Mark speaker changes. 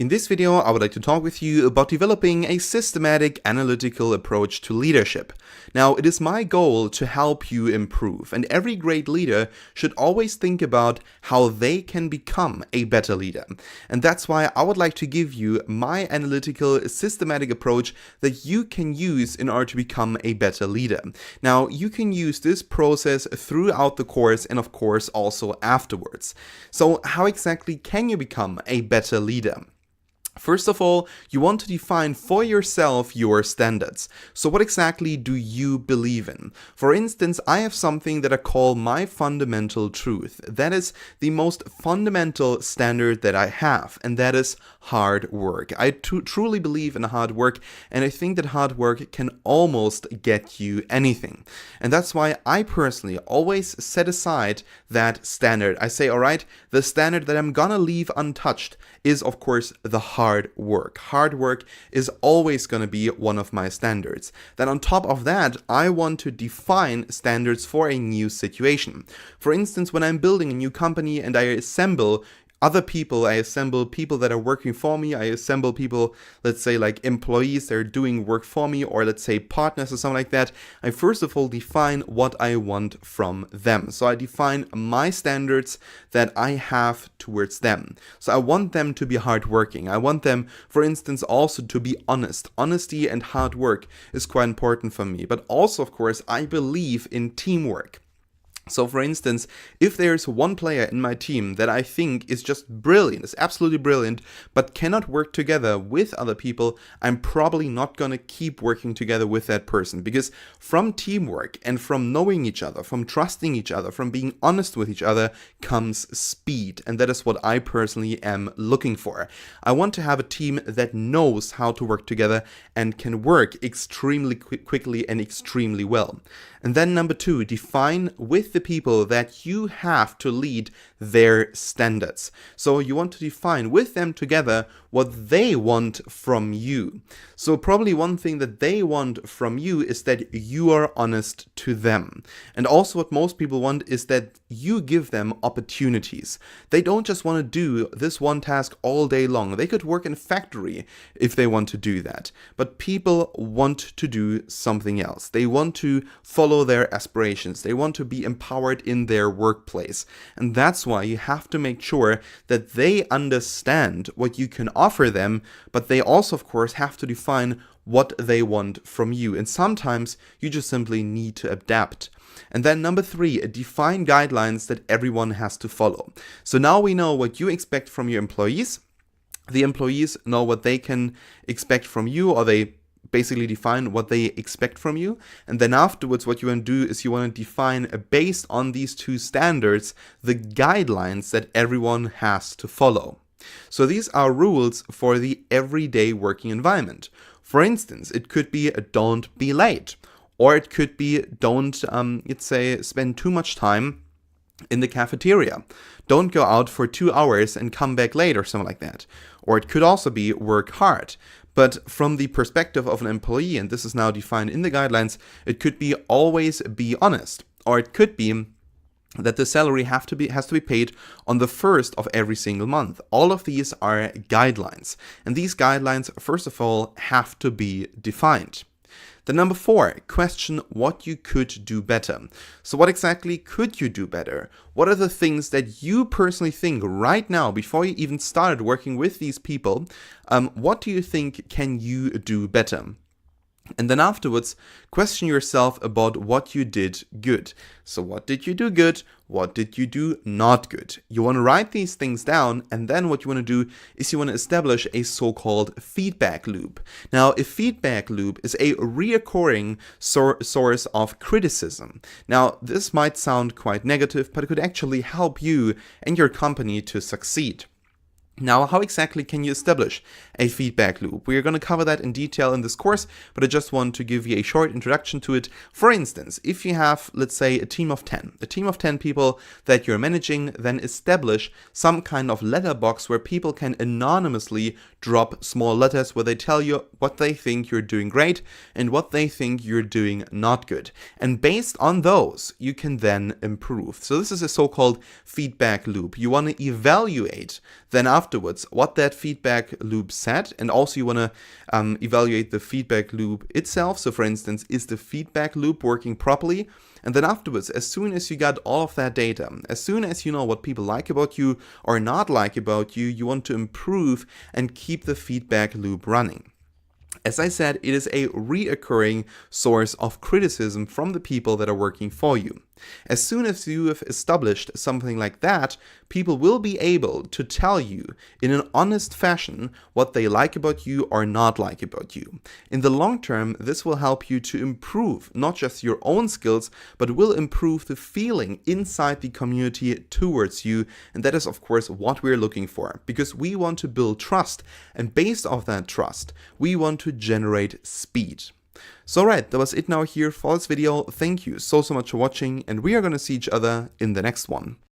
Speaker 1: In this video, I would like to talk with you about developing a systematic, analytical approach to leadership. Now, it is my goal to help you improve, and every great leader should always think about how they can become a better leader. And that's why I would like to give you my analytical, systematic approach that you can use in order to become a better leader. Now, you can use this process throughout the course and, of course, also afterwards. So, how exactly can you become a better leader? First of all, you want to define for yourself your standards. So what exactly do you believe in? For instance, I have something that I call my fundamental truth. That is the most fundamental standard that I have, and that is hard work. I truly believe in hard work, and I think that hard work can almost get you anything. And that's why I personally always set aside that standard. I say, all right, the standard that I'm gonna leave untouched is, of course, the hard work. Hard work is always going to be one of my standards. Then on top of that, I want to define standards for a new situation. For instance, when I'm building a new company and I assemble other people, I assemble people that are working for me, I assemble people, let's say like employees that are doing work for me, or let's say partners or something like that, I first of all define what I want from them. So I define my standards that I have towards them. So I want them to be hardworking. I want them, for instance, also to be honest. Honesty and hard work is quite important for me. But also, of course, I believe in teamwork. So for instance, if there's one player in my team that I think is just brilliant, is absolutely brilliant, but cannot work together with other people, I'm probably not going to keep working together with that person. Because from teamwork and from knowing each other, from trusting each other, from being honest with each other comes speed. And that is what I personally am looking for. I want to have a team that knows how to work together and can work extremely quickly and extremely well. And then number two, define with the people that you have to lead their standards. So you want to define with them together what they want from you. So probably one thing that they want from you is that you are honest to them. And also what most people want is that you give them opportunities. They don't just want to do this one task all day long. They could work in a factory if they want to do that. But people want to do something else. They want to follow their aspirations. They want to be empowered in their workplace. And that's why you have to make sure that they understand what you can offer them, but they also, of course, have to define what they want from you. And sometimes you just simply need to adapt. And then number three, define guidelines that everyone has to follow. So now we know what you expect from your employees. The employees know what they can expect from you, or they basically define what they expect from you. And then afterwards, what you want to do is you want to define, based on these two standards, the guidelines that everyone has to follow. So these are rules for the everyday working environment. For instance, it could be don't be late, or it could be don't, let's say, spend too much time in the cafeteria. Don't go out for 2 hours and come back late or something like that. Or it could also be work hard. But from the perspective of an employee, and this is now defined in the guidelines, it could be always be honest. Or it could be that the salary has to be paid on the first of every single month. All of these are guidelines. And these guidelines, first of all, have to be defined. Then number four, question what you could do better. So what exactly could you do better? What are the things that you personally think right now, before you even started working with these people, what do you think can you do better? And then afterwards, question yourself about what you did good. So what did you do good? What did you do not good? You want to write these things down, and then what you want to do is you want to establish a so-called feedback loop. Now, a feedback loop is a recurring source of criticism. Now, this might sound quite negative, but it could actually help you and your company to succeed. Now, how exactly can you establish a feedback loop? We are going to cover that in detail in this course, but I just want to give you a short introduction to it. For instance, if you have, let's say, a team of 10 people that you're managing, then establish some kind of letterbox where people can anonymously drop small letters where they tell you what they think you're doing great and what they think you're doing not good. And based on those, you can then improve. So this is a so-called feedback loop. You want to evaluate then after afterwards what that feedback loop said, and also you want to evaluate the feedback loop itself. So for instance, is the feedback loop working properly? And then afterwards, as soon as you got all of that data, as soon as you know what people like about you or not like about you, you want to improve and keep the feedback loop running. As I said, it is a reoccurring source of criticism from the people that are working for you. As soon as you have established something like that, people will be able to tell you in an honest fashion what they like about you or not like about you. In the long term, this will help you to improve not just your own skills, but will improve the feeling inside the community towards you. And that is, of course, what we're looking for, because we want to build trust. And based off that trust, we want to generate speed. So right, that was it now here for this video. Thank you so much for watching, and we are going to see each other in the next one.